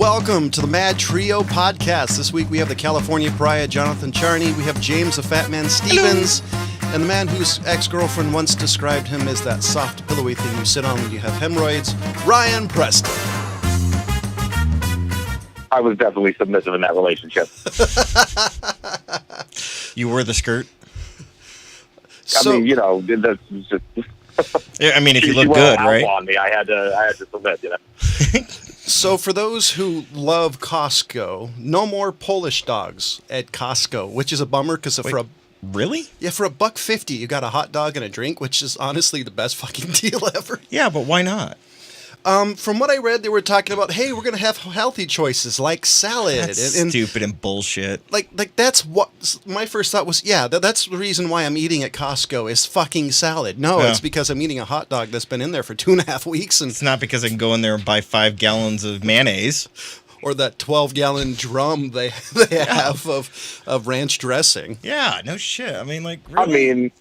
welcome to the MadTrio podcast. This week we have the California Pariah, Jonathan Charney. We have James the Fat Man Stevens. Hello. And the man whose ex-girlfriend once described him as that soft, pillowy thing you sit on when you have hemorrhoids, Ryan Preston. I was definitely submissive in that relationship. You wore the skirt? So, I mean, you know, that's just... Yeah, I mean, if you look good, right? On me, I had to submit, you know. So for those who love Costco, no more Polish dogs at Costco, which is a bummer because Really? Yeah, for $1.50 you got a hot dog and a drink, which is honestly the best fucking deal ever. Yeah, but why not? From what I read, they were talking about, hey, we're gonna have healthy choices like salad. That's and stupid and bullshit. Like that's what my first thought was. Yeah, that's the reason why I'm eating at Costco is fucking salad. No, Yeah. It's because I'm eating a hot dog that's been in there for 2.5 weeks, and It's not because I can go in there and buy 5 gallons of mayonnaise. or that 12-gallon drum they have of ranch dressing. Yeah, no shit. I mean, like, really? I mean,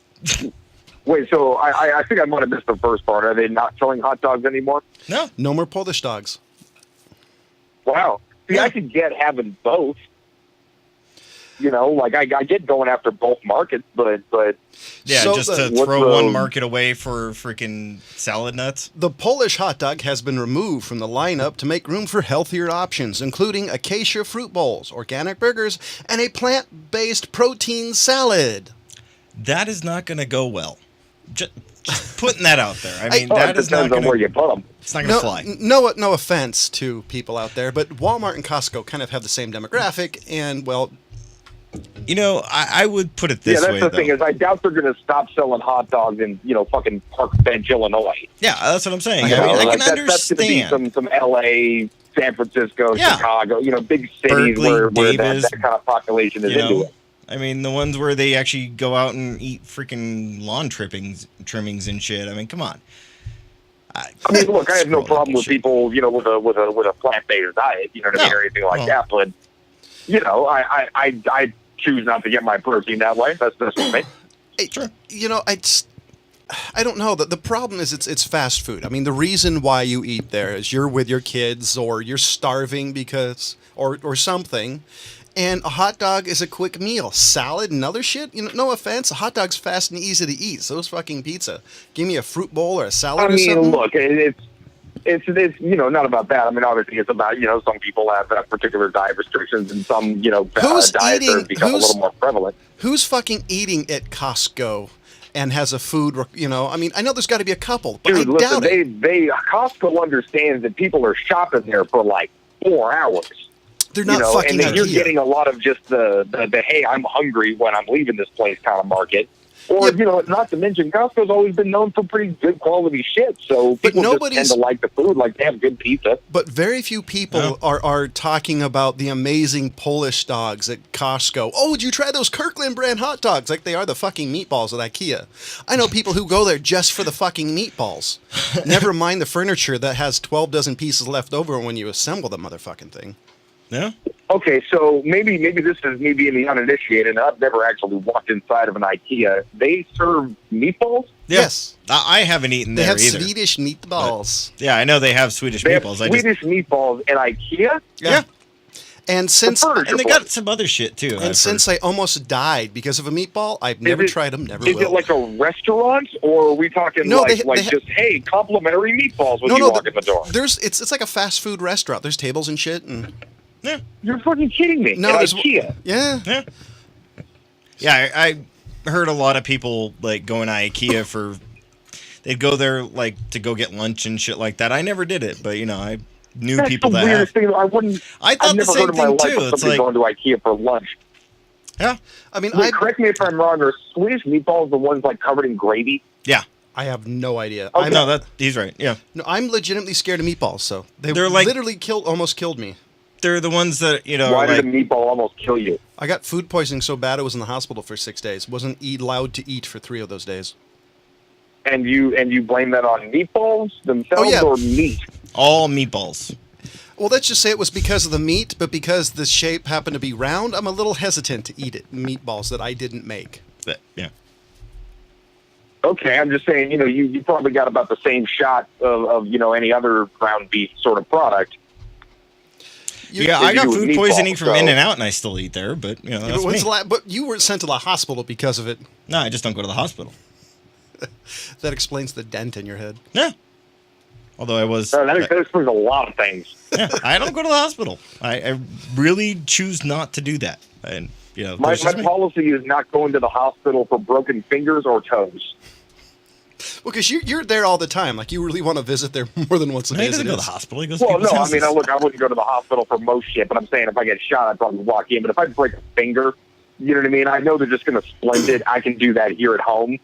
wait, so I think I might have missed the first part. Are they not selling hot dogs anymore? No more Polish dogs. Wow. See, Yeah. I could get having both. You know, like I get going after both markets, but Yeah, So just the- to what's throw the- one market away for freaking salad nuts? The Polish hot dog has been removed from the lineup to make room for healthier options, including acacia fruit bowls, organic burgers, and a plant-based protein salad. That is not going to go well. Just putting that out there. I mean, oh, that it is not depends on going where to... you put them. It's not going to fly. No offense to people out there, but Walmart and Costco kind of have the same demographic, and, well... You know, I would put it this way, Yeah, that's the thing though. is I doubt they're going to stop selling hot dogs in, you know, fucking Park Bench, Illinois. Yeah, that's what I'm saying. You I mean, know, I like can that's going to be understand. some L.A., San Francisco, Yeah. Chicago, you know, big cities Berkeley, where Davis, that kind of population is You into know, it. I mean, the ones where they actually go out and eat freaking lawn trimmings and shit. I mean, come on. I mean, look, I have no Scroll problem that with shit. people, you know, with a plant-based diet, you know what I mean, No. or anything like Well. that. But you know, I choose not to get my protein that way. That's just me. Sure. You know, I don't know. The problem is it's fast food. I mean, the reason why you eat there is you're with your kids or you're starving because or something. And a hot dog is a quick meal. Salad and other shit, you know, no offense, a hot dog's fast and easy to eat. So is fucking pizza. Give me a fruit bowl or a salad I or mean, something. look, it's you know, not about that. I mean, obviously, it's about, you know, some people have particular diet restrictions, and some, you know, Who's diets eating- have become a who's- little more prevalent. Who's fucking eating at Costco and has a food, you know? I mean, I know there's got to be a couple, but Dude, I listen, doubt it. Costco understands that people are shopping there for like 4 hours. They're not You know, fucking and then you're IKEA. getting a lot of just the hey, I'm hungry when I'm leaving this place kind of market. Or, Yeah. you know, not to mention, Costco's always been known for pretty good quality shit. So But people just nobody's- tend to like the food, like they have good pizza. But very few people are talking about the amazing Polish dogs at Costco. Oh, did you try those Kirkland brand hot dogs? Like they are the fucking meatballs at IKEA. I know people who go there just for the fucking meatballs. Never mind the furniture that has 12 dozen pieces left over when you assemble the motherfucking thing. Yeah? Okay, so maybe this is me being the uninitiated, and I've never actually walked inside of an IKEA. They serve meatballs? Yeah. Yes. I haven't eaten They there have either. Swedish meatballs. Yeah, I know they have Swedish They have meatballs. Swedish meatballs at IKEA? Yeah. And since furniture And they place. got some other shit, too. and since I almost died because of a meatball, I've never tried them, never Is will. it like a restaurant, or are we talking No, like, they just, hey, complimentary meatballs when you walk in the door? It's like a fast food restaurant. There's tables and shit and Yeah. You're fucking kidding me. No, At there's- IKEA. yeah. Yeah. Yeah, I heard a lot of people, like, going to IKEA for... They'd go there, like, to go get lunch and shit like that. I never did it, but, you know, I knew That's people the that weirdest have. thing. I thought I've the never same heard in my thing, life too. of It's somebody like... going to IKEA for lunch. Yeah. I mean, Wait, correct me if I'm wrong. Are Swedish meatballs the ones like covered in gravy? Yeah. I have no idea. Okay. No, he's right. Yeah. I'm legitimately scared of meatballs, so They're like- literally almost killed me. They're the ones that, you know, Why are did like... a meatball almost kill you? I got food poisoning so bad I was in the hospital for 6 days. Wasn't allowed to eat for 3 of those days. And you blame that on meatballs themselves yeah. or meat? All meatballs. Well, let's just say it was because of the meat, but because the shape happened to be round, I'm a little hesitant to eat it. Meatballs that I didn't make. Yeah. Okay, I'm just saying, you know, you probably got about the same shot of you know, any other ground beef sort of product. Yeah, I got do food meatballs, poisoning from so- In-N-Out, and I still eat there. But Yeah, that's but, me. but you weren't sent to the hospital because of it. No, I just don't go to the hospital. That explains the dent in your head. Yeah. Although I was. That explains a lot of things. Yeah, I don't go to the hospital. I really choose not to do that. And My that's just me. policy is not going to the hospital for broken fingers or toes. Well, because you're there all the time. Like, you really want to visit there more than once a No, day. he as doesn't it go to is. the hospital. He goes to Well, people's no, houses. I wouldn't go to the hospital for most shit, but I'm saying if I get shot, I'd probably walk in. But if I break a finger, you know what I mean? I know they're just going to splint it. I can do that here at home.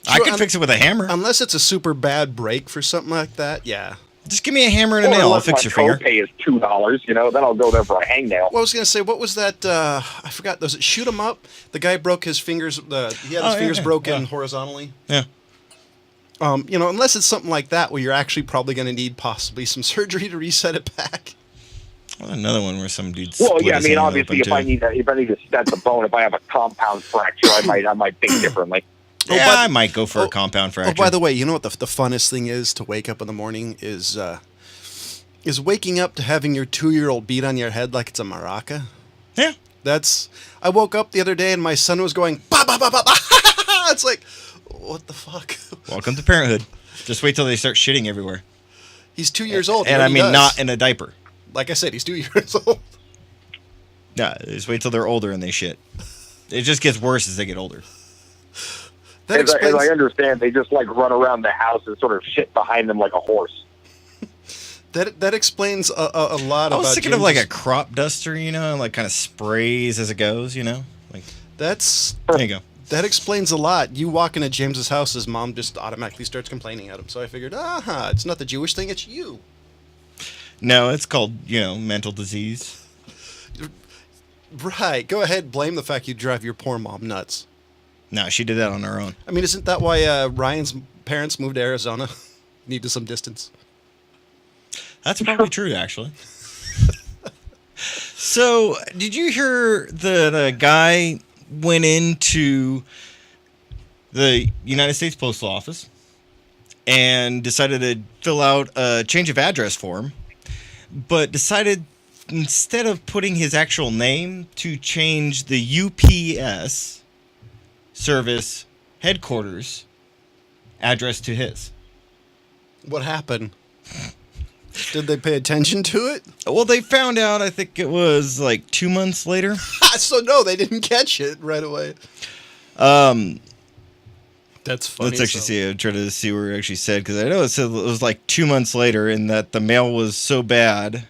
I can fix it with a hammer. Unless it's a super bad break for something like that, yeah. Just give me a hammer and a Or nail. I'll unless fix my your finger. copay is $2, then I'll go there for a hangnail. Well, I was going to say, what was that? I forgot. Was it Shoot 'em Up? The guy broke his fingers. He had his fingers broken horizontally. Yeah. Unless it's something like that where you're actually probably going to need possibly some surgery to reset it back. Well, another one where some dude. Well, split yeah, I his mean, hand obviously, open, if I need to set the bone, if I have a compound fracture, I might think differently. Yeah, by the- I might go for a compound fracture. Oh, by the way, you know what the funnest thing is to wake up in the morning is waking up to having your 2-year-old beat on your head like it's a maraca. Yeah. I woke up the other day and my son was going, ba ba ba ba ba. It's like, what the fuck? Welcome to parenthood. Just wait till they start shitting everywhere. He's 2 years old. And I mean, not in a diaper. Like I said, he's 2 years old. Yeah, just wait till they're older and they shit. It just gets worse as they get older. That As explains. I understand, they just run around the house and sort of shit behind them like a horse. That explains a lot I about. was thinking of James's- a crop duster, kind of sprays as it goes, Like, That's there you go. that explains a lot. You walk into James's house, his mom just automatically starts complaining at him. So I figured, it's not the Jewish thing, it's you. No, it's called, mental disease. Right. Go ahead, blame the fact you drive your poor mom nuts. No, she did that on her own. I mean, isn't that why Ryan's parents moved to Arizona? Needed some distance. That's probably true, actually. So, did you hear that a guy went into the United States Postal Office and decided to fill out a change of address form, but decided instead of putting his actual name to change the UPS service headquarters address to his? What happened? Did they pay attention to it? Well, they found out, I think it was 2 months later. So no, they didn't catch it right away. That's funny. Let's actually see. I'm trying to see where it actually said, because I know it said it was 2 months later, and that the mail was so bad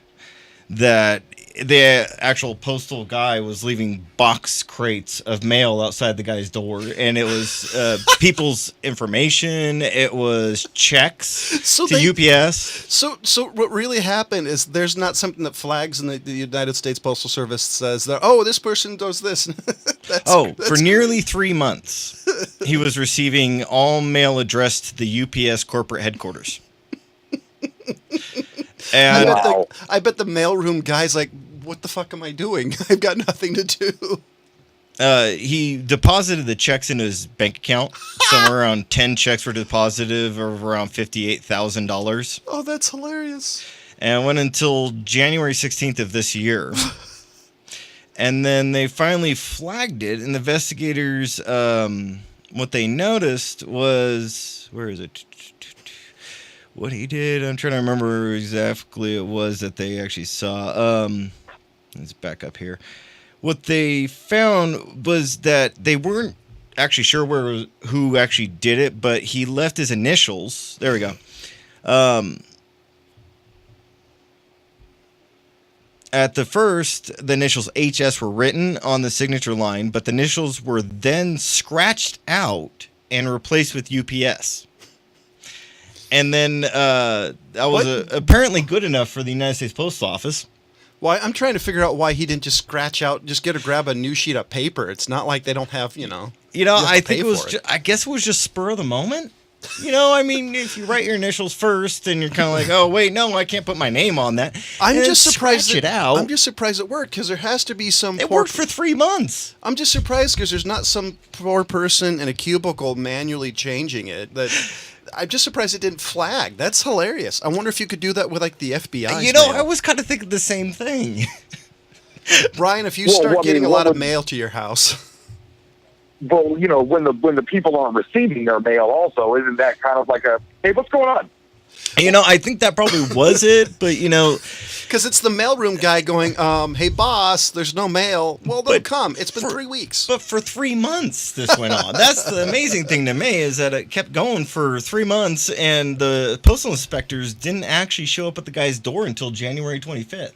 that the actual postal guy was leaving box crates of mail outside the guy's door, and it was people's information. It was checks So to UPS. So what really happened is there's not something that flags in the United States Postal Service says that, this person does this. For nearly 3 months, he was receiving all mail addressed to the UPS corporate headquarters. And Wow. I bet the mailroom guy's like, what the fuck am I doing? I've got nothing to do. he deposited the checks into his bank account. Somewhere around 10 checks were deposited of around $58,000. Oh, that's hilarious. And it went until January 16th of this year. And then they finally flagged it, and investigators, what they noticed was, where is it? What he did, I'm trying to remember exactly it was that they actually saw. Let's back up here. What they found was that they weren't actually sure who actually did it, but he left his initials. There we go. At the first, the initials HS were written on the signature line, but the initials were then scratched out and replaced with UPS. And then that was apparently good enough for the United States Post Office. Why? I'm trying to figure out why he didn't just grab a new sheet of paper. It's not like they don't have, you have I to think pay it was. for it. I guess it was just spur of the moment. I mean, if you write your initials first, and you're kind of like, oh wait, no, I can't put my name on that. I'm and just surprised scratch it out. I'm just surprised it worked because there has to be some. It worked for 3 months. I'm just surprised because there's not some poor person in a cubicle manually changing it. That I'm just surprised it didn't flag. That's hilarious. I wonder if you could do that with like the FBI. You know, I was kind of thinking the same thing. Brian, if you Well, start I mean, getting a what lot of would- mail to your house. Well, you know, when the people aren't receiving their mail, also, isn't that kind of like a, hey, what's going on? You know, I think that probably was it, but you know, Because it's the mailroom guy going, hey, boss, there's no mail. Well, they'll But come. It's been for- 3 weeks. but for 3 months this went on. That's the amazing thing to me is that it kept going for 3 months, and the postal inspectors didn't actually show up at the guy's door until January 25th.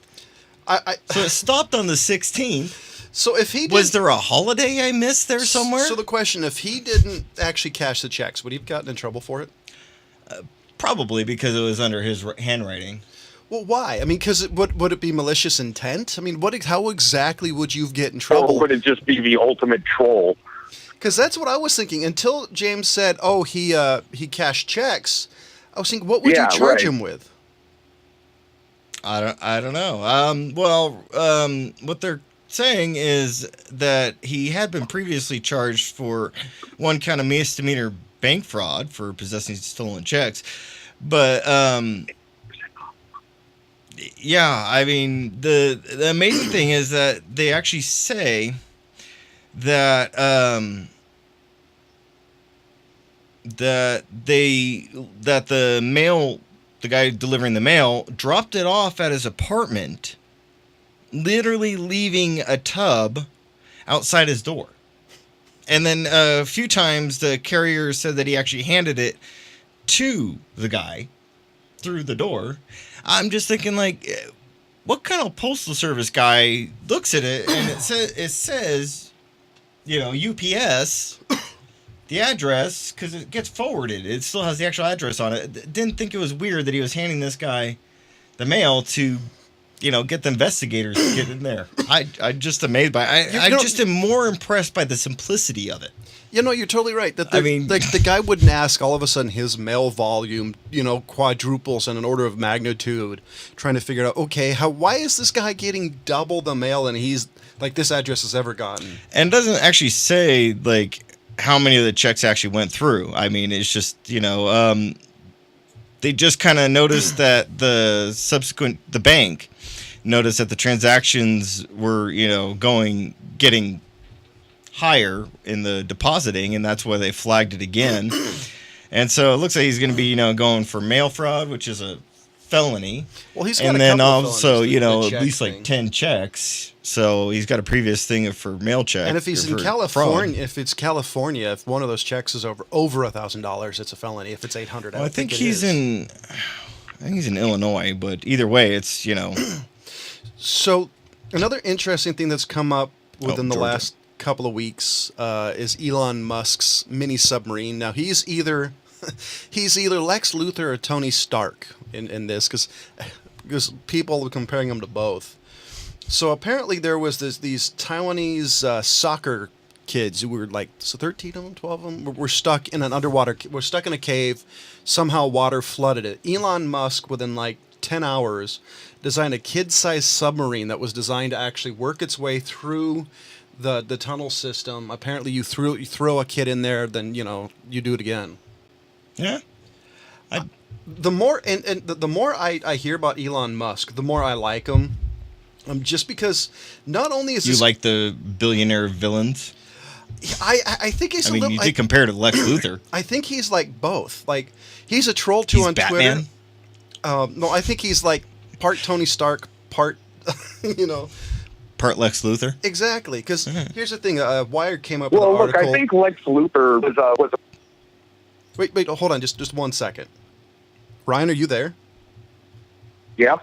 So it stopped on the 16th. So if he Was didn't- there a holiday I missed there somewhere? So the question, if he didn't actually cash the checks, would he have gotten in trouble for it? Probably because it was under his handwriting. Well, why? I mean, because would it be malicious intent? I mean, how exactly would you get in Or trouble? would it just be the ultimate troll? Because that's what I was thinking. Until James said, "Oh, he cashed checks," I was thinking, what would you Yeah, charge right. him with? I don't know. What they're saying is that he had been previously charged for one count of misdemeanor bank fraud for possessing stolen checks, but yeah, I mean the amazing thing is that they actually say that the guy delivering the mail dropped it off at his apartment, literally leaving a tub outside his door. And then a few times the carrier said that he actually handed it to the guy through the door. I'm just thinking, like, what kind of postal service guy looks at it and it says, you know, UPS, the address, because it gets forwarded. It still has the actual address on it. Didn't think it was weird that he was handing this guy the mail to, you know, get the investigators to get in there. I'm just amazed by it. I just am more impressed by the simplicity of it. You know, you're totally right. That I mean- the guy wouldn't ask all of a sudden his mail volume, you know, quadruples in an order of magnitude, trying to figure out, okay, why is this guy getting double the mail and he's like this address has ever gotten? And it doesn't actually say, like, how many of the checks actually went through. I mean, it's just, you know, they just kind of noticed that the bank noticed that the transactions were, you know, getting higher in the depositing, and that's why they flagged it again. And so it looks like he's going to be, you know, going for mail fraud, which is a felony. Well, he's got and a then couple of also, felonies, you the know, at check least thing. like 10 checks. So he's got a previous thing for mail check. And if he's or in for California, fraud. if one of those checks is over $1,000, it's a felony. If it's $800, Well, I think it he's is. in Illinois, but either way, it's, you know, So another interesting thing that's come up within the Georgia. last couple of weeks is Elon Musk's mini submarine. Now he's either Lex Luthor or Tony Stark in this because people are comparing him to both. So apparently there was these Taiwanese soccer kids who were like 13 of them, 12 of them were stuck in an underwater. Were stuck in a cave. Somehow water flooded it. Elon Musk within like 10 hours designed a kid-sized submarine that was designed to actually work its way through the tunnel system. Apparently you throw a kid in there, then you know you do it again. yeah. The more the more I hear about Elon Musk, the more I like him. Just because not only is You this, like the billionaire villains? I think he's I a mean, little. you did compare to Lex Luthor. I think he's like both. Like he's a troll too He's on Batman. Twitter. No, I think he's like part Tony Stark, part you know. Part Lex Luthor. Exactly, because here's the thing. Wired came up Well, with an look, article. I think Lex Luthor was Wait, hold on, just 1 second. Ryan, are you there? yeah.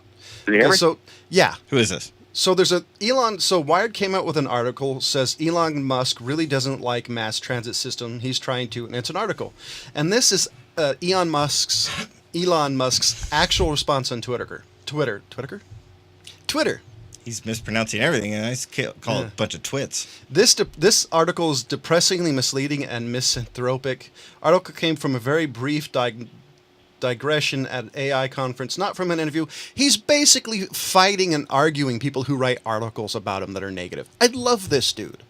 Did you hear Okay, me? so yeah, Who is this? so there's a Elon. So Wired came out with an article says Elon Musk really doesn't like mass transit system. He's trying to, and it's an article, and this is Elon Musk's actual response on Twitter. He's mispronouncing everything, and I just call it a bunch of twits. This article is depressingly misleading and misanthropic. Article came from a very brief digression at AI conference, not from an interview. He's basically fighting and arguing people who write articles about him that are negative. I love this dude.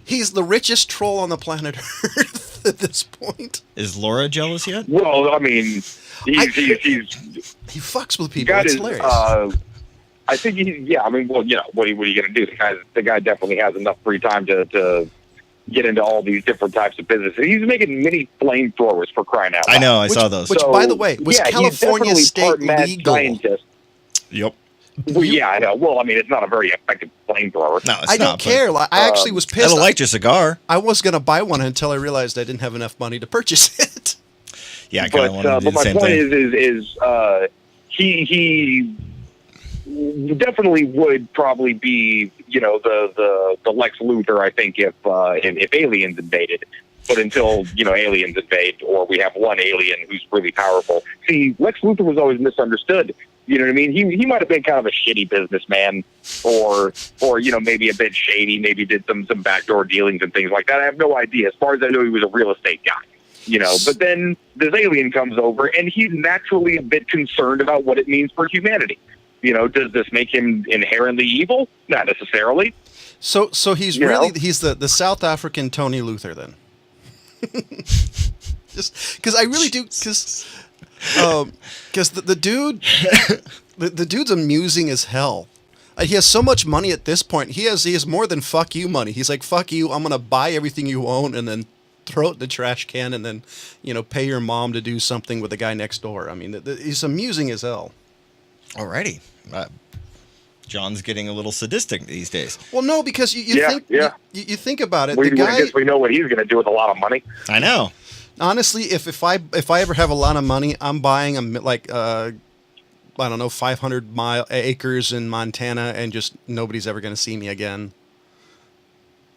He's the richest troll on the planet Earth. at this point. Is Laura jealous yet? Well, I mean, he's He fucks with people. got It's his. hilarious. I think I mean, well, what are you going to do? The guy definitely has enough free time to get into all these different types of businesses. He's making mini flamethrowers, for crying out loud. I know, I saw those. Which, by the way, was California state legal? Scientist. Yep. Well, yeah, I know. Well, I mean, it's not a very effective flamethrower. No, it's I not. don't care. I actually was pissed. It'll light your cigar. I was going to buy one until I realized I didn't have enough money to purchase it. Yeah, I kind of wanted to do but the my same point thing. he definitely would probably be, the Lex Luthor, I think, if aliens invaded. But until, aliens invade, or we have one alien who's really powerful. See, Lex Luthor was always misunderstood. You know what I mean? He might have been kind of a shitty businessman, or maybe a bit shady, maybe did some backdoor dealings and things like that. I have no idea. As far as I know, he was a real estate guy. But then this alien comes over, and he's naturally a bit concerned about what it means for humanity. Does this make him inherently evil? Not necessarily. So he's he's the South African Tony Luthor then. Just because I really do, because the dude, the dude's amusing as hell. He has so much money at this point. He has more than fuck you money. He's like, fuck you, I'm gonna buy everything you own and then throw it in the trash can and then pay your mom to do something with the guy next door. I mean, he's amusing as hell. Alrighty. John's getting a little sadistic these days. Well, no, because you think about it. I the guy, guess we know what he's going to do with a lot of money. I know. Honestly, if I ever have a lot of money, I'm buying I don't know, 500 acres in Montana, and just nobody's ever going to see me again.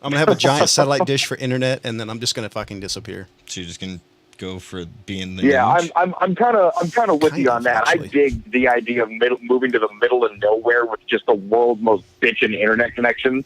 I'm gonna have a giant satellite dish for internet, and then I'm just gonna fucking disappear. So you're just gonna go for being the I'm kind of with you on that. Actually. I dig the idea of moving to the middle of nowhere with just the world's most bitchin' internet connection,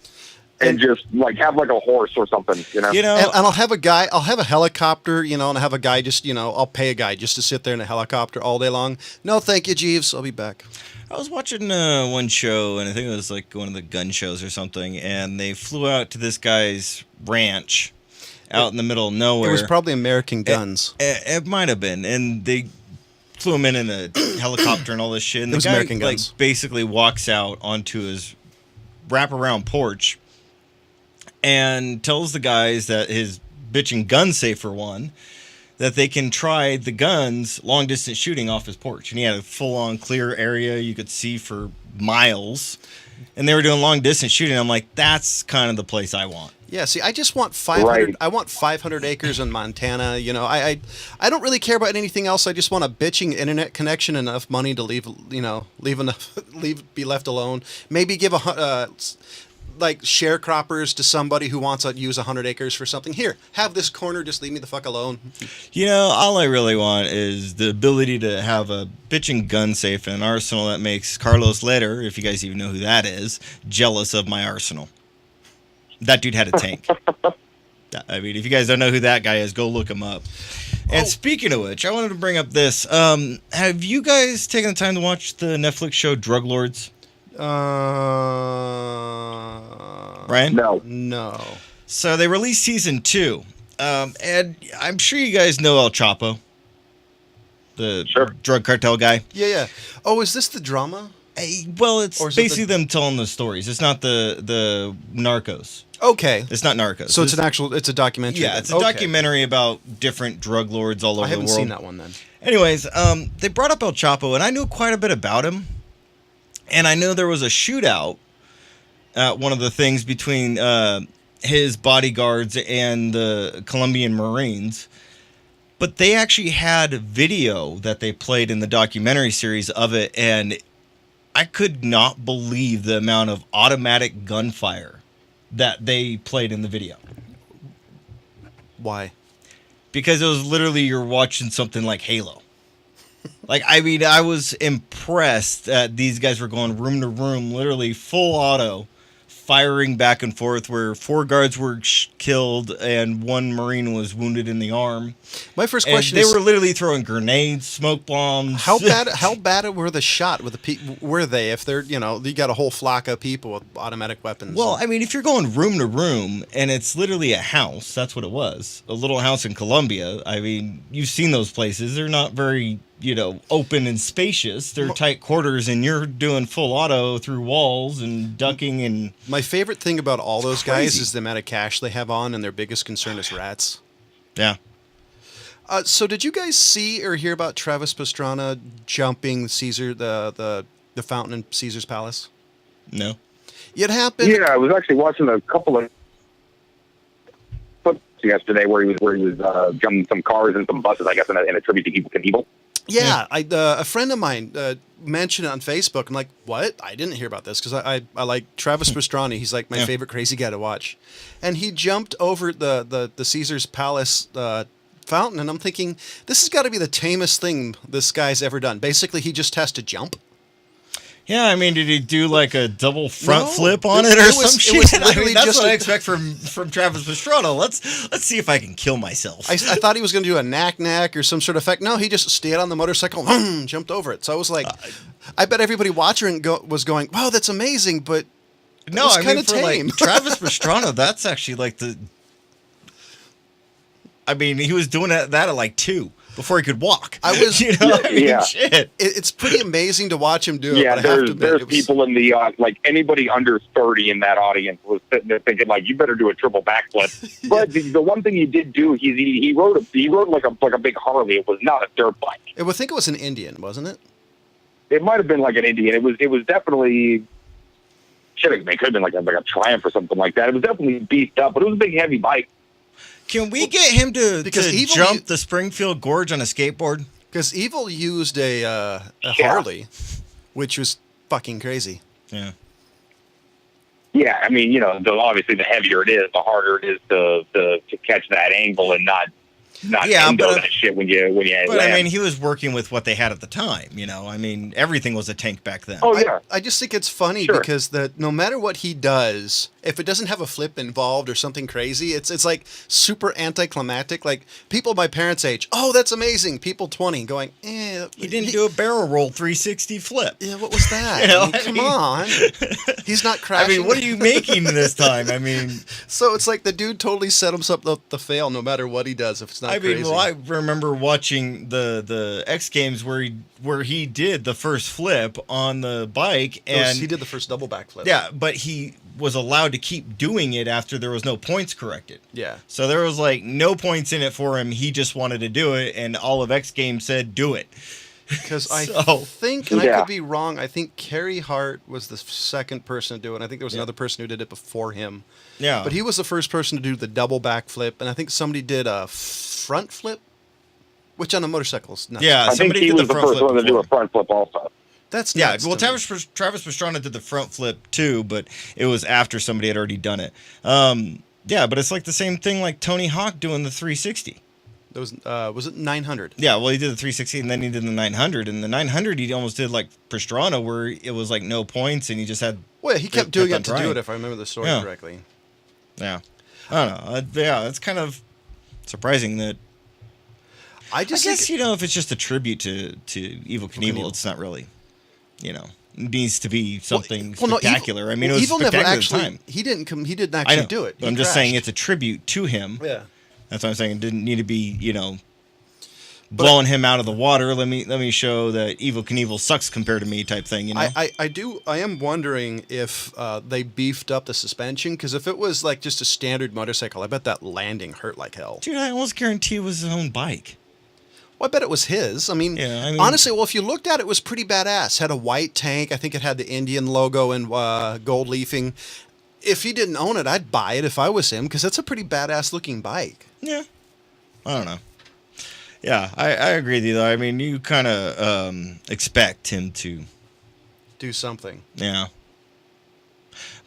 and just have a horse or something, And I'll have a helicopter, and I'll have a guy I'll pay a guy just to sit there in a helicopter all day long. No, thank you, Jeeves. I'll be back. I was watching one show, and I think it was one of the gun shows or something, and they flew out to this guy's ranch out in the middle of nowhere. It was probably American Guns. It might have been, and they flew him in a helicopter and all this shit. And it was the guy American Guns. Basically walks out onto his wraparound porch and tells the guys that his bitchin' gun safe for one, that they can try the guns long distance shooting off his porch. And he had a full on clear area you could see for miles. And they were doing long distance shooting. I'm like, that's kind of the place I want. Yeah, see, I just want 500. Right. I want 500 acres in Montana. I don't really care about anything else. I just want a bitching internet connection, and enough money to be left alone. Maybe give sharecroppers to somebody who wants to use 100 acres for something. Here, have this corner. Just leave me the fuck alone. All I really want is the ability to have a bitchin' gun safe and an arsenal that makes Carlos Leder, if you guys even know who that is, jealous of my arsenal. That dude had a tank. I mean, if you guys don't know who that guy is, go look him up. And speaking of which, I wanted to bring up this. Have you guys taken the time to watch the Netflix show Drug Lords? Ryan? No. So they released season 2. And I'm sure you guys know El Chapo, the drug cartel guy. Yeah. Oh, is this the drama? Well, it's basically them telling the stories. It's not the Narcos. Okay. It's not Narcos. So it's a documentary. Yeah, it's a documentary about different drug lords all over the world. I haven't seen that one then. Anyways, they brought up El Chapo, and I knew quite a bit about him. And I know there was a shootout at one of the things between his bodyguards and the Colombian Marines. But they actually had video that they played in the documentary series of it, and I could not believe the amount of automatic gunfire that they played in the video. Why? Because it was literally you're watching something like Halo. I was impressed that these guys were going room to room, literally full auto, firing back and forth where 4 guards were killed and 1 Marine was wounded in the arm. My first And question they is, were literally throwing grenades, smoke bombs. how bad were the shot with were they, if they're, you got a whole flock of people with automatic weapons? Well, I mean, if you're going room to room and it's literally a house, that's what it was. A little house in Colombia. I mean, you've seen those places. They're not very, open and spacious. They're tight quarters and you're doing full auto through walls and ducking and... My favorite thing about all those guys crazy. is the amount of cash they have on, and their biggest concern is rats. Yeah. So did you guys see or hear about Travis Pastrana jumping Caesar, the fountain in Caesar's Palace? No. It happened. Yeah, I was actually watching a couple of clips yesterday where he was jumping some cars and some buses, I guess, in a tribute to Evel Knievel. Yeah, a friend of mine mentioned it on Facebook. I'm like, what? I didn't hear about this because I like Travis Pastrana. He's like my favorite crazy guy to watch. And he jumped over the Caesar's Palace fountain, and I'm thinking, this has got to be the tamest thing this guy's ever done. Basically, he just has to jump. Yeah, I mean, did he do like a double front No, flip on it some shit? It was I mean, literally that's just what I expect from Travis Pastrana. Let's see if I can kill myself. I thought he was going to do a knack or some sort of effect. No, he just stayed on the motorcycle, jumped over it. So I was like, I bet everybody watching was going, wow, that's amazing, but no, was I kind mean, of for tame. like Travis Pastrana, that's actually like the... I mean, he was doing that at like 2 before he could walk. I was, shit. It's pretty amazing to watch him do it. Yeah, but I have to admit, there's people in the like anybody under 30 in that audience was sitting there thinking like, you better do a triple backflip. But the one thing he did do, he rode like a big Harley. It was not a dirt bike. I would think it was an Indian, wasn't it? It might have been like an Indian. It was definitely. Shit, it could have been like a Triumph or something like that. It was definitely beefed up, but it was a big heavy bike. Can we get him to Evil jump the Springfield Gorge on a skateboard? Because Evil used a Harley, which was fucking crazy. Yeah. Yeah, I mean, obviously the heavier it is, the harder it is to catch that angle and not endo that shit when you But land. I mean, he was working with what they had at the time. I mean, everything was a tank back then. Oh yeah. I just think it's funny because no matter what he does, if it doesn't have a flip involved or something crazy, it's like super anticlimactic. Like people my parents' age, oh, that's amazing. People 20 going, he didn't do a barrel roll 360 flip. Yeah, what was that? Come on, he's not crashing. I mean, what are you making this time? I mean, so it's like the dude totally set himself up to fail no matter what he does. If it's not crazy. Well, I remember watching the X Games where he did the first flip on the bike, and he did the first double backflip. Yeah, but he was allowed to keep doing it after there was no points corrected. Yeah. So there was like no points in it for him. He just wanted to do it, and all of X Games said, "Do it." Because I think, and I could be wrong, I think Carey Hart was the second person to do it. And I think there was another person who did it before him. Yeah. But he was the first person to do the double backflip, and I think somebody did a front flip, which on a motorcycle is nuts. Yeah, I think he was the first one to do a front flip also. That's nuts. nuts. Well, Travis Pastrana did the front flip too, but it was after somebody had already done it. Yeah, but it's like the same thing like Tony Hawk doing the 360. Was it 900? Yeah, well, he did the 360 and then he did the 900. And the 900, he almost did like Pastrana, where it was like no points and he just had. Well, he kept doing it to do it, if I remember the story correctly. Yeah. I don't know. Yeah, it's kind of surprising that. I guess, if it's just a tribute to Evel Knievel, it's not really, it needs to be something spectacular. No, I mean, it was Evil spectacular never at the time. He didn't actually do it. But I'm just saying it's a tribute to him. Yeah. That's what I'm saying. It didn't need to be, blowing him out of the water. Let me show that Evel Knievel sucks compared to me type thing, I am wondering if they beefed up the suspension, because if it was like just a standard motorcycle, I bet that landing hurt like hell. Dude, I almost guarantee it was his own bike. Well, I bet it was his. I mean, honestly, if you looked at it, it was pretty badass. Had a white tank. I think it had the Indian logo and gold leafing. If he didn't own it, I'd buy it if I was him, because that's a pretty badass looking bike. Yeah. I don't know. Yeah, I agree with you, though. I mean, you kind of expect him to do something. Yeah.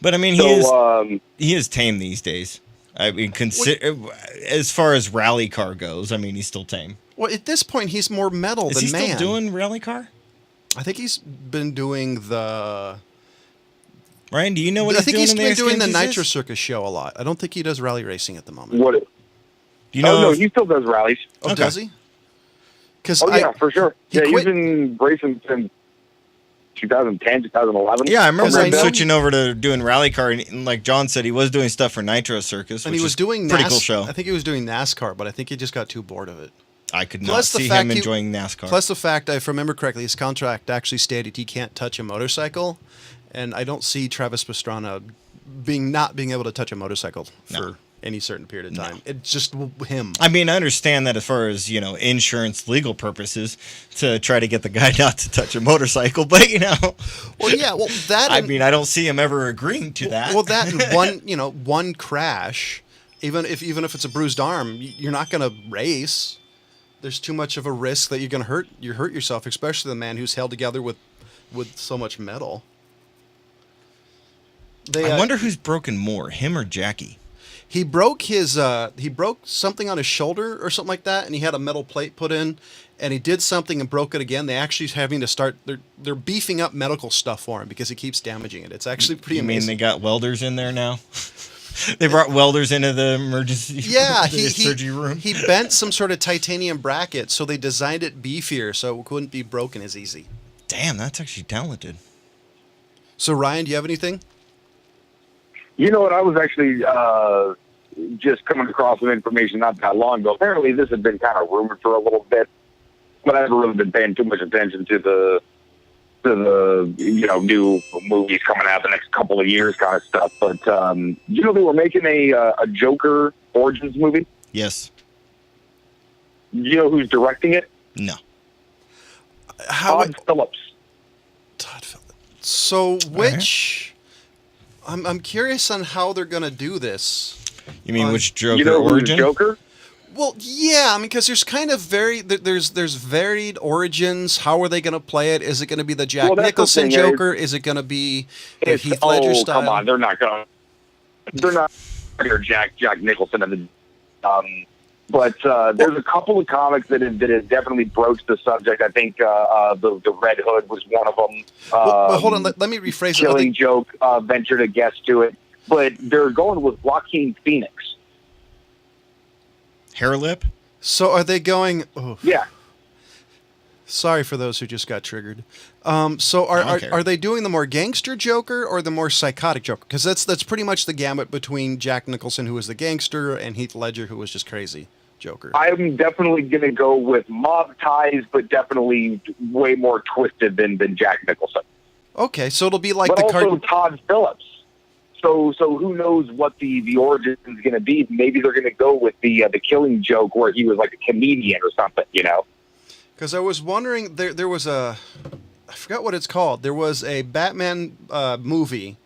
But, I mean, he is tame these days. I mean, as far as rally car goes, I mean, he's still tame. Well, at this point, he's more metal than man. Is he still doing rally car? I think he's been doing the Ryan, do you know what I he's think doing he's in the been X doing the Games these Nitro days? Circus show a lot. I don't think he does rally racing at the moment. What? Do you know? Oh no, he still does rallies. Oh, Okay. does he? Because Oh yeah, for sure. he Yeah, he's quit- been racing since 2010, 2011. Yeah, I remember I him know- switching over to doing rally car, and like John said, he was doing stuff for Nitro Circus, and which he was is doing pretty cool show. I think he was doing NASCAR, but I think he just got too bored of it. I could not Plus the see fact him he- enjoying NASCAR. Plus the fact, if I remember correctly, his contract actually stated he can't touch a motorcycle, and I don't see Travis Pastrana not being able to touch a motorcycle for any certain period of time. It's just him. I mean, I understand that as far as, insurance legal purposes to try to get the guy not to touch a motorcycle, but Well, yeah, well that. I mean, I don't see him ever agreeing to that. Well, that and one crash, even if it's a bruised arm, you're not going to race. There's too much of a risk that you're going to hurt yourself, especially the man who's held together with so much metal. I wonder who's broken more, him or Jackie? He broke something on his shoulder or something like that, and he had a metal plate put in, and he did something and broke it again. They actually having to start. They're beefing up medical stuff for him because he keeps damaging it. It's actually pretty You amazing. mean they got welders in there now? They brought welders into the emergency Yeah, surgery room. He bent some sort of titanium bracket, so they designed it beefier so it couldn't be broken as easy. Damn, that's actually talented. So Ryan, do you have anything? You know what? I was actually just coming across some information not that long ago. Apparently, this had been kind of rumored for a little bit, but I haven't really been paying too much attention to the new movies coming out the next couple of years kind of stuff. But they were making a Joker Origins movie. Yes. You know who's directing it? No. Todd Phillips. Todd Phillips. So which? I'm curious on how they're gonna do this. You mean which Joker You know who's origin? Joker? Well, yeah, I mean, because there's kind of there's varied origins. How are they going to play it? Is it going to be the Jack Nicholson thing, Joker? Is it going to be the Heath Ledger style? Come on, they're not Jack Nicholson and the. But there's a couple of comics that have definitely broached the subject. I think the Red Hood was one of them. Well, hold on, let me rephrase it. Killing Joke ventured a guess to it, but they're going with Joaquin Phoenix. Hair lip? So are they going? Oh, Yeah. sorry for those who just got triggered. So are they doing the more gangster Joker or the more psychotic Joker? Because that's pretty much the gamut between Jack Nicholson, who was the gangster, and Heath Ledger, who was just crazy Joker. I'm definitely going to go with mob ties, but definitely way more twisted than Jack Nicholson. Okay, so it'll be like But the also Todd Phillips. So who knows what the origin is going to be? Maybe they're going to go with the Killing Joke, where he was like a comedian or something, Because I was wondering, there was I forgot what it's called. There was a Batman movie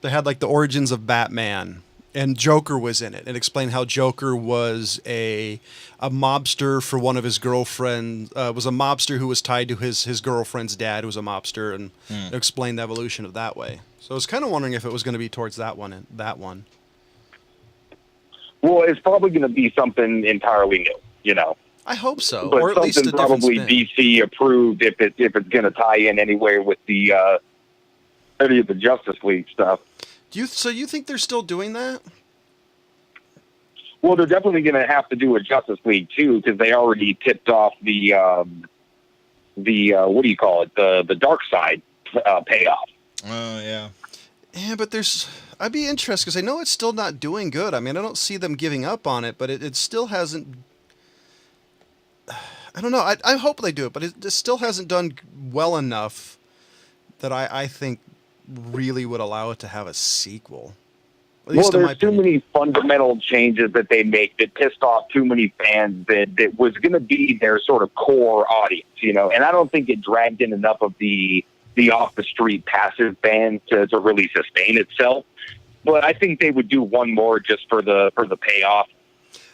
that had like the origins of Batman, and Joker was in it. It explained how Joker was a mobster for one of his girlfriends. Was a mobster who was tied to his girlfriend's dad, who was a mobster, and it explained the evolution of that way. So I was kind of wondering if it was going to be towards that one. Well, it's probably going to be something entirely new, I hope so, But or at least a something different probably spin. DC approved if it's going to tie in anywhere with the any of the Justice League stuff. So you think they're still doing that? Well, they're definitely going to have to do a Justice League too, because they already tipped off the what do you call it, the Dark Side payoff. Oh, yeah. Yeah, but I'd be interested because I know it's still not doing good. I mean, I don't see them giving up on it, but it still hasn't. I don't know. I hope they do it, but it still hasn't done well enough that I think really would allow it to have a sequel. At least in my There's too opinion. many fundamental changes that they make that pissed off too many fans that was going to be their sort of core audience, And I don't think it dragged in enough of the off the street passive fans to really sustain itself. But I think they would do one more just for the payoff.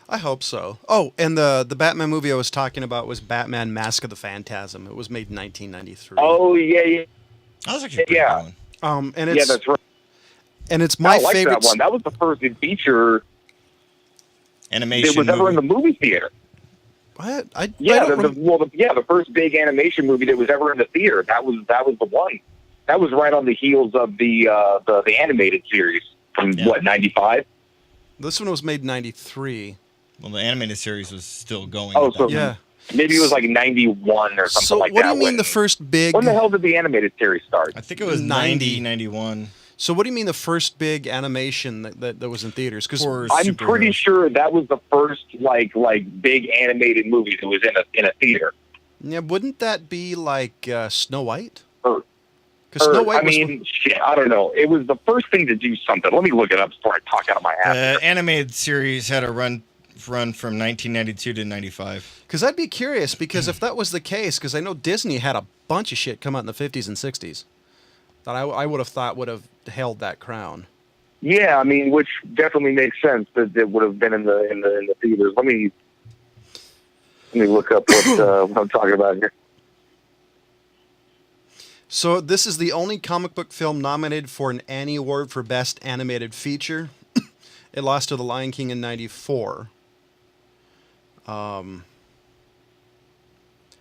I hope so. Oh, and the Batman movie I was talking about was Batman: Mask of the Phantasm. It was made in 1993. Oh yeah. That was actually a pretty Yeah. good one. And it's That's right. and it's my I like favorite. that one. That was the first feature Animation that was ever movie. in the movie theater. What? I Yeah, don't the first big animation movie that was ever in the theater. That was the one. That was right on the heels of the animated series from what, 95? This one was made in 93. Well, the animated series was still going. Oh, at that so time. Yeah. maybe it was like 91 or something So like that. what do you mean the first big... When the hell did the animated series start? I think it was 90. 91. So what do you mean the first big animation that was in theaters? Because For I'm superheroes. pretty sure that was the first like big animated movie that was in a theater. yeah, wouldn't that be like Snow White? Or- Because Snow White was... shit, I don't know. It was the first thing to do something. Let me look it up before I talk out of my ass. The animated series had a run from 1992 to 95. Because I'd be curious, because if that was the case, because I know Disney had a bunch of shit come out in the 50s and 60s that I would have thought would have held that crown. Yeah, I mean, which definitely makes sense that it would have been in the theaters. Let me look up what I'm talking about here. So this is the only comic book film nominated for an Annie Award for Best Animated Feature. It lost to The Lion King in 94.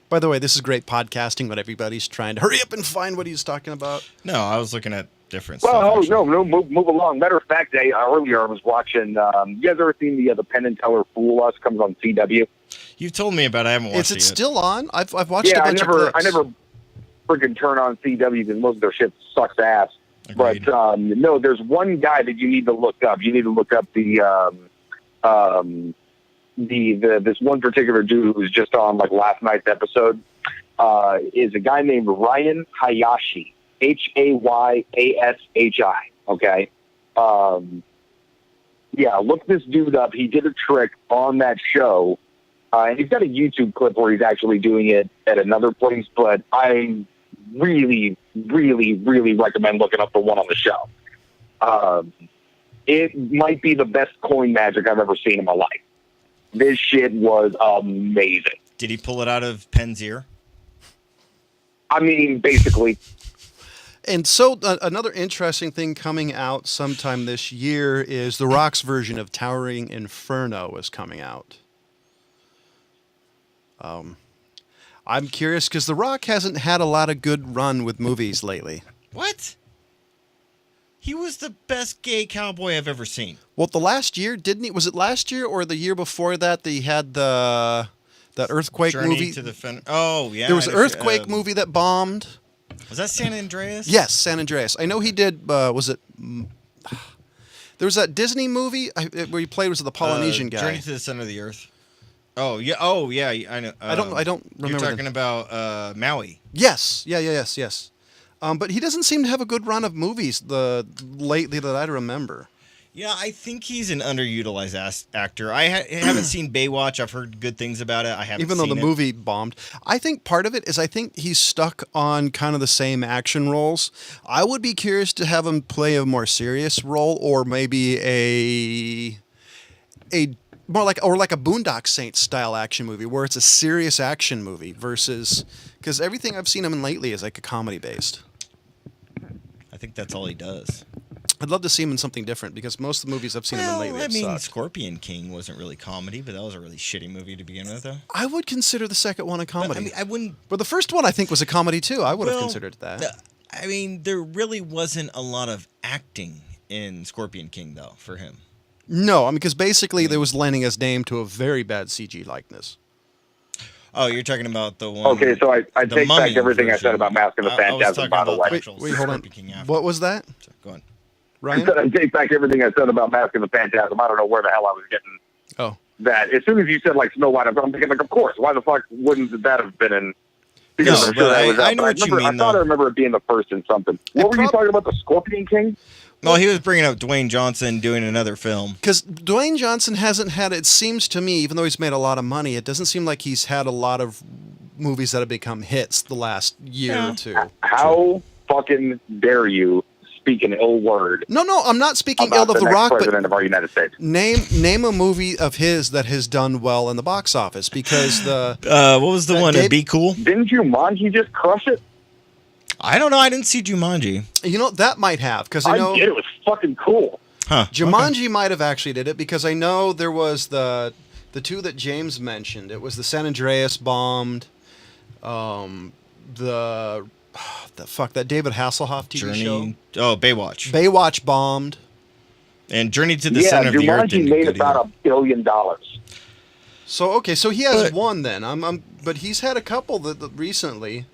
By the way, this is great podcasting, but everybody's trying to hurry up and find what he's talking about. No, I was looking at different Well, stuff. actually. no, move along. Matter of fact, earlier I was watching. You guys ever seen the Penn and Teller Fool Us? Comes on CW. You've told me about it. I haven't watched Is it it yet. still on? I've watched a Yeah, bunch of I clips. never freaking turn on CW because most of their shit sucks ass. Agreed. But no, there's one guy that you need to look up. You need to look up this one particular dude who was just on like last night's episode. Is a guy named Ryan Hayashi, Hayyashi. Okay. Yeah, look this dude up. He did a trick on that show. And he's got a YouTube clip where he's actually doing it at another place, but I really, really, really recommend looking up the one on the show. It might be the best coin magic I've ever seen in my life. This shit was amazing. Did he pull it out of Penn's ear? I mean, basically. And so another interesting thing coming out sometime this year is The Rock's version of Towering Inferno is coming out. I'm curious because The Rock hasn't had a lot of good run with movies lately. What? He was the best gay cowboy I've ever seen. Well, the last year, didn't he? Was it last year or the year before that he had that earthquake Journey movie? to the Oh, yeah. There was an earthquake movie that bombed. Was that San Andreas? Yes, San Andreas. I know he did. Was it? There was that Disney movie where he played. Was it the Polynesian guy? Journey to the Center of the Earth. Oh yeah. Oh yeah. I know. I don't remember. You're talking about Maui. Yes. Yes. But he doesn't seem to have a good run of movies lately that I remember. Yeah, I think he's an underutilized actor. I haven't seen Baywatch. I've heard good things about it. I haven't Even though seen the it. movie bombed. I think part of it is I think he's stuck on kind of the same action roles. I would be curious to have him play a more serious role or maybe a more like a Boondock Saints style action movie where it's a serious action movie versus because everything I've seen him in lately is like a comedy based. I think that's all he does. I'd love to see him in something different because most of the movies I've seen him in lately have sucked. Scorpion King wasn't really comedy, but that was a really shitty movie to begin with, though. I would consider the second one a comedy. I wouldn't. But the first one I think was a comedy too. I would have considered that. There really wasn't a lot of acting in Scorpion King, though, for him. No, because basically there was lending his name to a very bad CG likeness. Oh, you're talking about the one. Okay, so I the take Mummy back everything I version. said about Mask of the I was Phantasm, talking by the about way. actual Wait, hold on. Scorpion King after. What was that, So, go on. Ryan? I take back everything I said about Mask of the Phantasm. I don't know where the hell I was getting Oh, that. As soon as you said like Snow White, I'm thinking like, of course. Why the fuck wouldn't that have been in? Because No, I'm sure but that was I out, know but what you mean, I thought though. I remember it being the first in something. What were you talking about? The Scorpion King? Well, he was bringing up Dwayne Johnson doing another film. because Dwayne Johnson hasn't had. It seems to me, even though he's made a lot of money, it doesn't seem like he's had a lot of movies that have become hits the last year or two. How fucking dare you speak an ill word No, I'm not speaking about ill of the The next Rock, but president of our United States? name a movie of his that has done well in the box office because the What was the one? Gabe- Be Cool? Didn't Jumanji just crush it? I don't know. I didn't see Jumanji. that might have because I know did. It was fucking cool. Huh. Jumanji might have actually did it because I know there was the two that James mentioned. It was the San Andreas bombed, the that David Hasselhoff TV show. Journey. Oh, Baywatch. Baywatch bombed. And Journey to the Center of the Earth Jumanji didn't do made good about either. $1 billion. So he has But- one then. But he's had a couple that recently,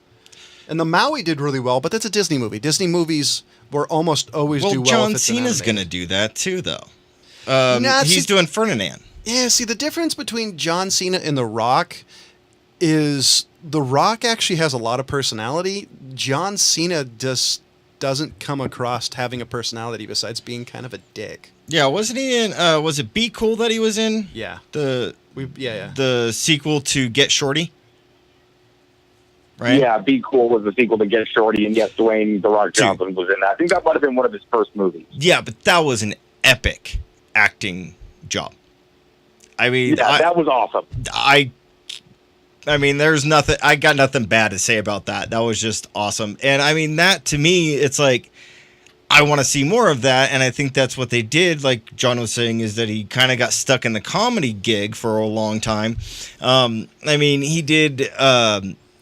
and the Maui did really well. But that's a Disney movie. Disney movies were almost always do well. John if it's an Cena's animated. going to do that too, though. Nah, He's doing Ferdinand. Yeah, see, the difference between John Cena and The Rock is The Rock actually has a lot of personality. John Cena just doesn't come across having a personality besides being kind of a dick. Yeah, wasn't he in? Was it Be Cool that he was in? Yeah. The Yeah. the sequel to Get Shorty. Right. Yeah, Be Cool was the sequel to Get Shorty, and yes, Dwayne "The Rock" Johnson was in that. I think that might have been one of his first movies. Yeah, but that was an epic acting job. I mean, Yeah, that was awesome. I mean, there's nothing. I got nothing bad to say about that. That was just awesome. And I mean, that to me, it's like I want to see more of that. And I think that's what they did. Like John was saying, is that he kind of got stuck in the comedy gig for a long time. I mean, he did.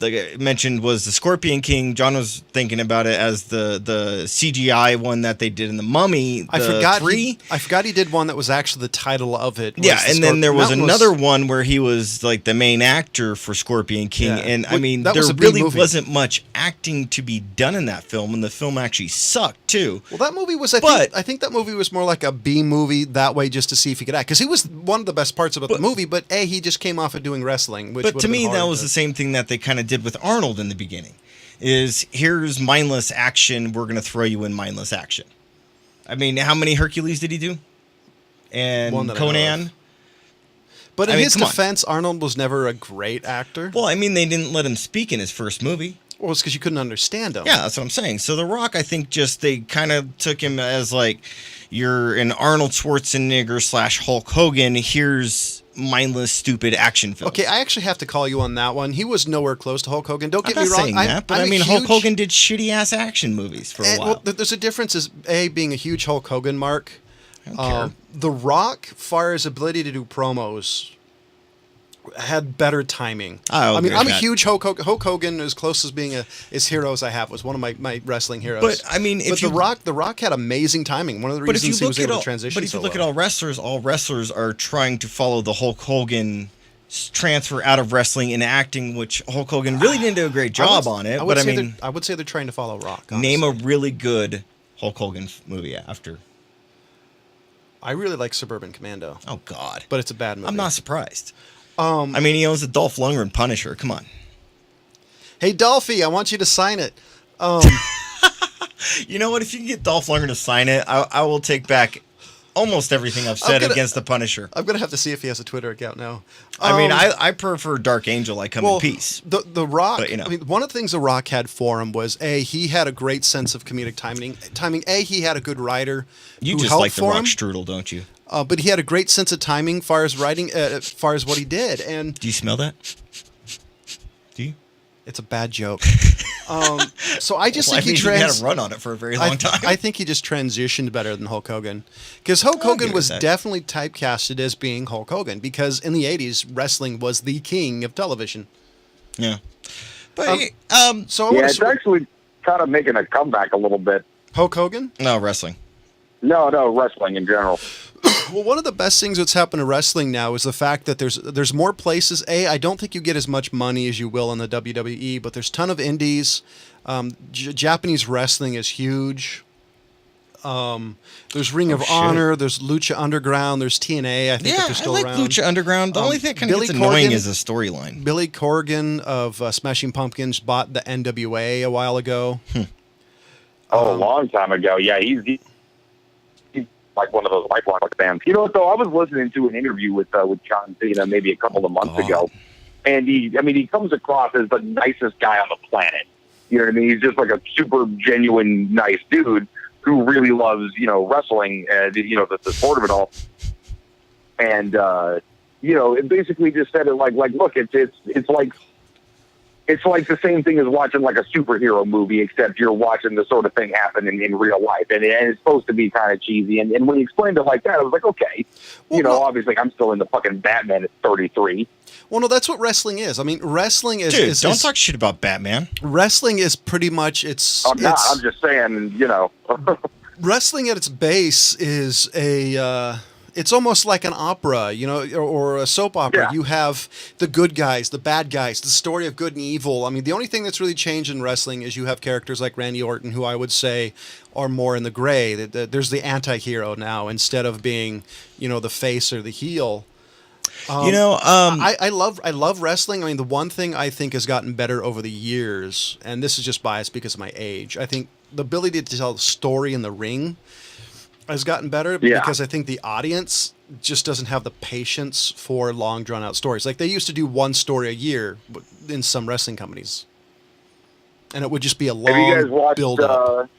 Like I mentioned, was the Scorpion King. John was thinking about it as the CGI one that they did in the Mummy. I forgot 3. I forgot he did one that was actually the title of it. Yeah, and then there was that another one where he was like the main actor for Scorpion King, Yeah. and I mean, That there was a B really movie. wasn't much acting to be done in that film, and the film actually sucked too. Well, that movie was. I think that movie was more like a B movie that way, just to see if he could act, because he was one of the best parts about the movie. But he just came off of doing wrestling, which. But would to have been me, that hard was to- the same thing that they kind of did with Arnold in the beginning. Is here's mindless action. We're gonna throw you in mindless action. I mean, how many Hercules did he do? And One that I know Conan. of. But I in mean, his come on. defense, Arnold was never a great actor. Well, I mean, they didn't let him speak in his first movie. Well, it's because you couldn't understand him. Yeah, that's what I'm saying. So The Rock, I think, just they kind of took him as like, you're an Arnold Schwarzenegger / Hulk Hogan. Here's mindless, stupid action film. Okay, I actually have to call you on that one. He was nowhere close to Hulk Hogan. Don't I'm get not me wrong. saying that, but I'm I a mean, Hulk huge- Hogan did shitty ass action movies for a while. Well, there's a difference is being a huge Hulk Hogan mark. I don't care. The Rock, far as ability to do promos, had better timing. I'll I mean, agree I'm with a that. huge Hulk Hogan, as close as being his heroes I have, was one of my wrestling heroes. But I mean, if The Rock had amazing timing. One of the But if you reasons he look was at able all, to transition. but if you so look at well. all wrestlers are trying to follow the Hulk Hogan transfer out of wrestling into acting, which Hulk Hogan really didn't do a great job on it. But I mean, I would say they're trying to follow Rock. name a honestly. really good Hulk Hogan movie after. I really like Suburban Commando, Oh God, but it's a bad movie. I'm not surprised. I mean, he owns the Dolph Lundgren Punisher. Come on. Hey, Dolphy, I want you to sign it. You know what? If you can get Dolph Lundgren to sign it, I will take back almost everything I've said against the Punisher. I'm gonna have to see if he has a Twitter account now. I mean, I prefer Dark Angel. I come in peace. The Rock. But, you know. I mean, one of the things The Rock had for him was he had a great sense of comedic timing. He had a good writer. You who just helped like the for Rock him, strudel, don't you? but he had a great sense of timing, far as writing, far as what he did, and Do you smell that? Do you? it's a bad joke. So I just Well, think he had a run on it for a very long time. I think he just transitioned better than Hulk Hogan, because Hulk I'll Hogan give it was that. definitely typecasted as being Hulk Hogan, because in the '80s wrestling was the king of television. Yeah. But So I Yeah, want it's to actually kind of making a comeback a little bit. Hulk Hogan. no, wrestling. No, wrestling in general. Well, one of the best things that's happened to wrestling now is the fact that there's more places. I don't think you get as much money as you will in the WWE, but there's a ton of indies. Japanese wrestling is huge. There's Ring of shit. Honor. There's Lucha Underground. There's TNA. I think that Yeah, they're I still like around. Lucha Underground. The only thing that kind of Billy gets annoying Corgan- is the storyline. Billy Corgan of Smashing Pumpkins bought the NWA a while ago. Oh, a long time ago. Yeah, he's like one of those lifelong fans. You know what, though? I was listening to an interview with John Cena maybe a couple of months ago, and he comes across as the nicest guy on the planet. You know what I mean? He's just like a super genuine, nice dude who really loves, wrestling and, the sport of it all. And, it basically just said it like, look, it's it's like the same thing as watching like a superhero movie, except you're watching the sort of thing happen in real life, and it's supposed to be kind of cheesy. And when he explained it like that, I was like, okay, obviously I'm still into fucking Batman at 33. Well, no, that's what wrestling is. I mean, wrestling is... Dude, don't talk shit about Batman. Wrestling is pretty much... I'm not. I'm just saying, Wrestling at its base is it's almost like an opera, or a soap opera. Yeah. You have the good guys, the bad guys, the story of good and evil. I mean, the only thing that's really changed in wrestling is you have characters like Randy Orton, who I would say are more in the gray. There's the anti-hero now instead of being, the face or the heel. I love wrestling. I mean, the one thing I think has gotten better over the years, and this is just biased because of my age, I think the ability to tell the story in the ring has gotten better because I think the audience just doesn't have the patience for long, drawn-out stories. Like, they used to do one story a year in some wrestling companies, and it would just be a long build-up.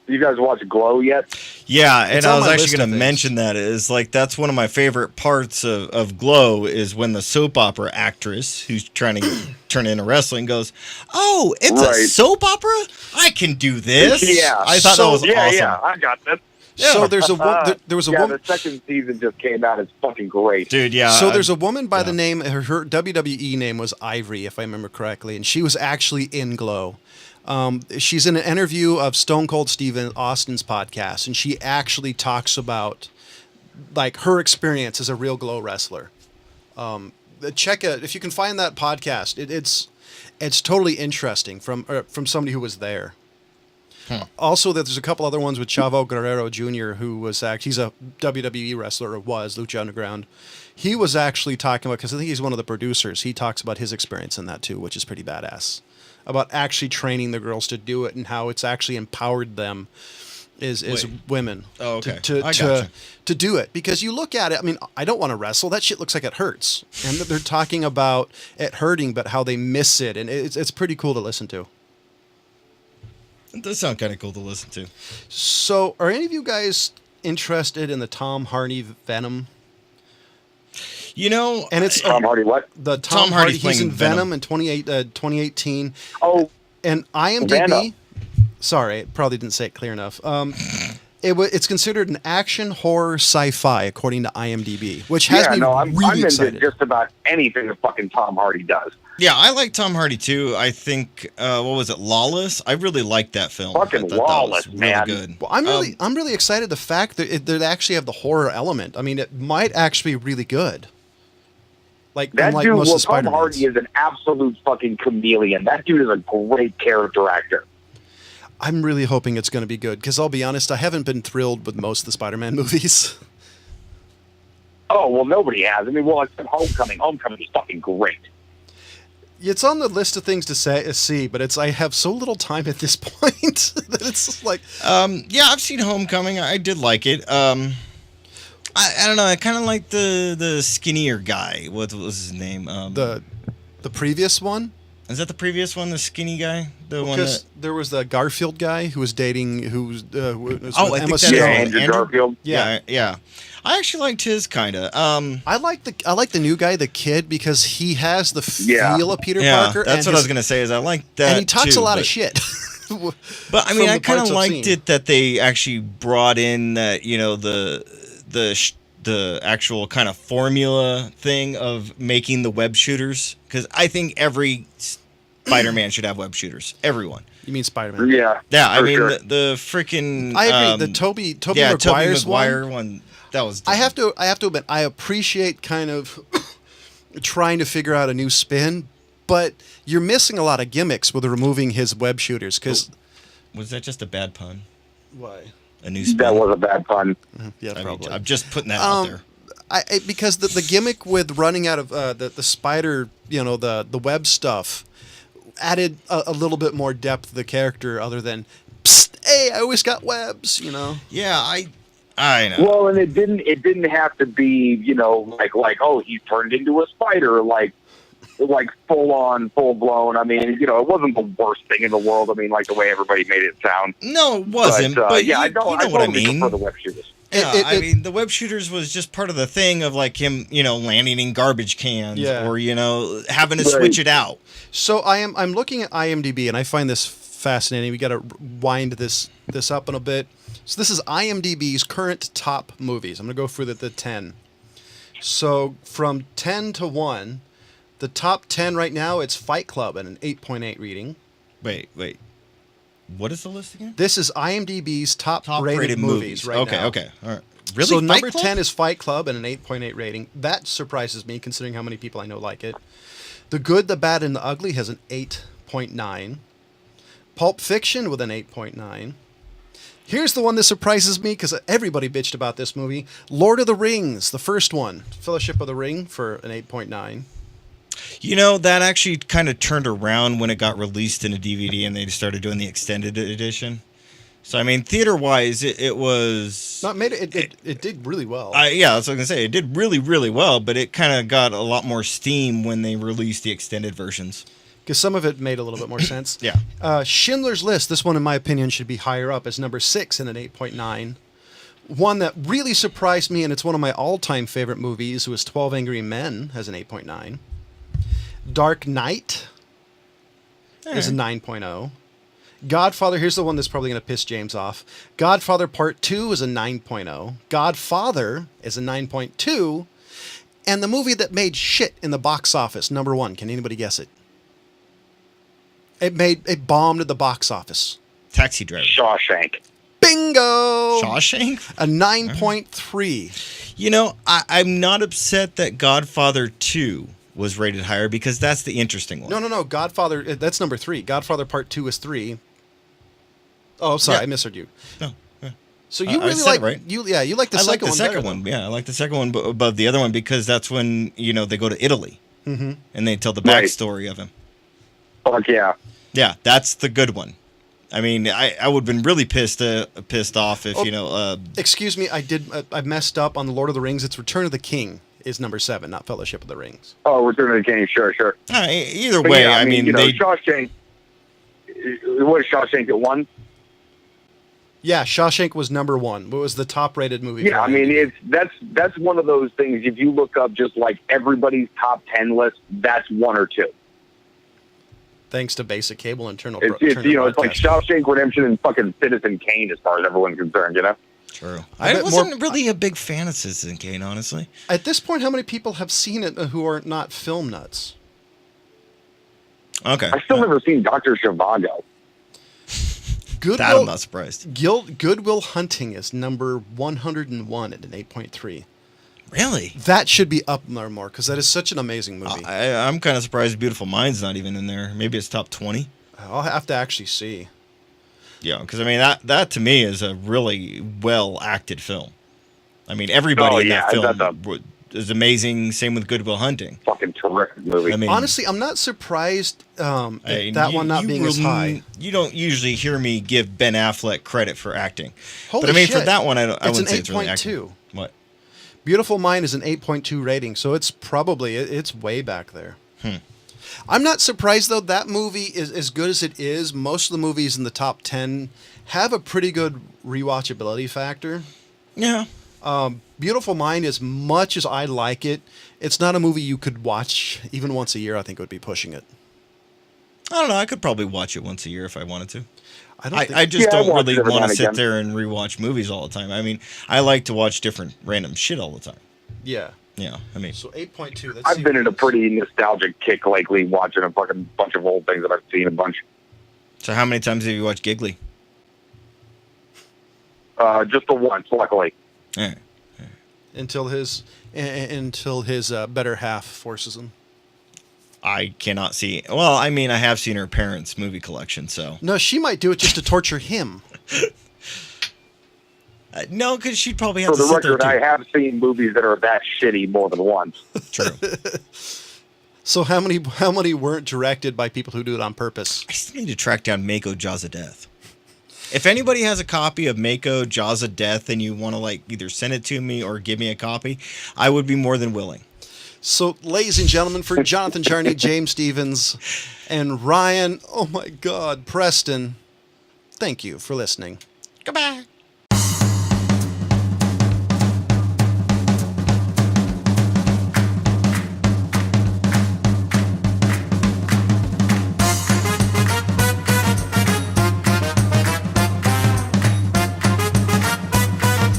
You guys watch Glow yet? Yeah, and I was actually going to mention that. Is like, that's one of my favorite parts of Glow is when the soap opera actress who's trying to turn into wrestling goes, "Oh, it's a soap opera? I can do this." Yeah, I thought that was awesome. Yeah, I got this. Yeah. So there was a woman. The second season just came out. It's fucking great, dude. Yeah. So there's a woman by the name. Her WWE name was Ivory, if I remember correctly, and she was actually in Glow. She's in an interview of Stone Cold Steve Austin's podcast, and she actually talks about like her experience as a real Glow wrestler. Check it if you can find that podcast. It's totally interesting from somebody who was there. Also, there's a couple other ones with Chavo Guerrero Jr., who was he's a WWE wrestler, or was Lucha Underground. He was actually talking about, because I think he's one of the producers. He talks about his experience in that too, which is pretty badass. About actually training the girls to do it and how it's actually empowered them as women to do it. Because you look at it, I mean, I don't want to wrestle. That shit looks like it hurts. And they're talking about it hurting, but how they miss it. And it's pretty cool to listen to. It does sound kind of cool to listen to. So, are any of you guys interested in the Tom Hardy Venom? And it's Tom Hardy. What? The Tom Hardy. He's in Venom in 2018. Oh, and IMDb. Venom. Sorry, I probably didn't say it clear enough. It's considered an action horror sci-fi according to IMDb, which has me really excited. Into just about anything that fucking Tom Hardy does. Yeah, I like Tom Hardy too. I think what was it, Lawless? I really liked that film. Fucking Lawless, really man. Good. Well, I'm really excited the fact that they actually have the horror element. I mean, it might actually be really good. Like that unlike dude, most of Tom Hardy is an absolute fucking chameleon. That dude is a great character actor. I'm really hoping it's going to be good because I'll be honest, I haven't been thrilled with most of the Spider-Man movies. Oh well, nobody has. I mean, except Homecoming. Homecoming is fucking great. It's on the list of things to see, but I have so little time at this point that it's just like. Yeah, I've seen Homecoming. I did like it. I don't know. I kind of like the skinnier guy. What was his name? The previous one. Is that the previous one? The skinny guy. Because there was the Garfield guy who was dating Emma Stone. Andrew Garfield. Yeah. I actually liked his kind of. I like the new guy, the kid, because he has the feel of Peter Parker. That's what I was gonna say. Is I like that, and he talks too, a lot of shit. But I mean, I kind of liked it that they actually brought in that the actual kind of formula thing of making the web shooters, because I think every Spider-Man should have web shooters. Everyone. You mean Spider-Man? Yeah. Yeah, I mean the freaking. I agree. The Tobey Maguire one. That was. Dumb. I have to admit, I appreciate kind of trying to figure out a new spin, but you're missing a lot of gimmicks with removing his web shooters. Because was that just a bad pun? Why? A new spin? That was a bad pun. Yeah, probably. I'm just putting that out there. Because the gimmick with running out of the spider, the web stuff, added a little bit more depth to the character, other than, psst, hey, I always got webs, Yeah, I know. Well, and it didn't have to be, like oh, he turned into a spider, like full blown. I mean, it wasn't the worst thing in the world. I mean, like the way everybody made it sound. No, it wasn't. But yeah, I know what I mean. For the web shooters. Yeah, I mean, the web shooters was just part of the thing of like him, landing in garbage cans or having to switch it out. So I'm looking at IMDb and I find this fascinating. We got to wind this up in a bit. So this is IMDb's current top movies. I'm going to go through the 10. So from 10 to 1, the top 10 right now, it's Fight Club at an 8.8 reading. Wait. What is the list again? This is IMDb's top rated movies right now. Okay. All right. Really? So Fight number Club? 10 is Fight Club at an 8.8 rating. That surprises me considering how many people I know like it. The Good, the Bad, and the Ugly has an 8.9. Pulp Fiction with an 8.9. Here's the one that surprises me because everybody bitched about this movie. Lord of the Rings, the first one. Fellowship of the Ring for an 8.9. That actually kind of turned around when it got released in a DVD and they started doing the extended edition. So, I mean, theater-wise, it was... It did really well. Yeah, that's what I was going to say. It did really, really well, but it kind of got a lot more steam when they released the extended versions. Because some of it made a little bit more sense. Yeah. Schindler's List, this one, in my opinion, should be higher up as number 6 in an 8.9. One that really surprised me, and it's one of my all-time favorite movies, was 12 Angry Men, has an 8.9. Dark Knight is a 9.0. Godfather, here's the one that's probably going to piss James off. Godfather Part 2 is a 9.0. Godfather is a 9.2. And the movie that made shit in the box office, number 1. Can anybody guess it? It bombed at the box office. Taxi Driver. Shawshank. Bingo! Shawshank? A 9.3. I'm not upset that Godfather 2 was rated higher because that's the interesting one. No. Godfather, that's number 3. Godfather Part 2 is 3. Oh, sorry, I misheard you. No. Yeah. So you really like, right? you like the second one. I like the second one. Yeah, I like the second one above the other one because that's when they go to Italy and they tell the backstory of him. Fuck yeah. Yeah, that's the good one. I mean, I would have been really pissed off if Excuse me, I messed up on the Lord of the Rings. It's Return of the King is number 7, not Fellowship of the Rings. Oh, Return of the King, sure. Either way, yeah, I mean Shawshank. What is Shawshank at 1? Yeah, Shawshank was number 1. What was the top-rated movie? Yeah, I mean that's one of those things. If you look up just like everybody's top 10 list, that's 1 or 2. Thanks to basic cable internal. It's like Shawshank Redemption and fucking Citizen Kane as far as everyone's concerned. True. I wasn't really a big fan of Citizen Kane, honestly. At this point, how many people have seen it who are not film nuts? Okay. I've still never seen Dr. Zhivago. I'm not surprised. Good Will Hunting is number 101 at an 8.3. Really? That should be up there more because that is such an amazing movie. I'm kind of surprised Beautiful Mind's not even in there. Maybe it's top 20. I'll have to actually see. Yeah, because I mean that to me is a really well acted film. I mean everybody in that film is amazing. Same with Good Will Hunting. Fucking terrific movie. I mean, honestly, I'm not surprised that one not being as high. You don't usually hear me give Ben Affleck credit for acting, Holy but I mean shit. for that one, I wouldn't an say it's really acting. 8.2. What? Beautiful Mind is an 8.2 rating, so it's probably it's way back there. I'm not surprised though. That movie is as good as it is. Most of the movies in the top 10 have a pretty good rewatchability factor. Yeah. Beautiful Mind, as much as I like it, it's not a movie you could watch even once a year. I think would be pushing it. I don't know. I could probably watch it once a year if I wanted to. I just don't really want to sit there and rewatch movies all the time. I mean, I like to watch different random shit all the time. Yeah. Yeah, I mean. So 8.2. I've been in a pretty nostalgic kick lately, watching a fucking bunch of old things that I've seen a bunch. So how many times have you watched Giggly? Just the once, luckily. Yeah. Until his better half forces him. I cannot see. Well, I mean, I have seen her parents' movie collection, so. No, she might do it just to torture him. No, because she'd probably have For to the sit there record, too. I have seen movies that are that shitty more than once. True. So how many weren't directed by people who do it on purpose? I still need to track down Mako Jaws of Death. If anybody has a copy of Mako Jaws of Death and you want to either send it to me or give me a copy, I would be more than willing. So, ladies and gentlemen, for Jonathan Charney, James Stevens, and Ryan, oh my God, Preston, thank you for listening. Goodbye.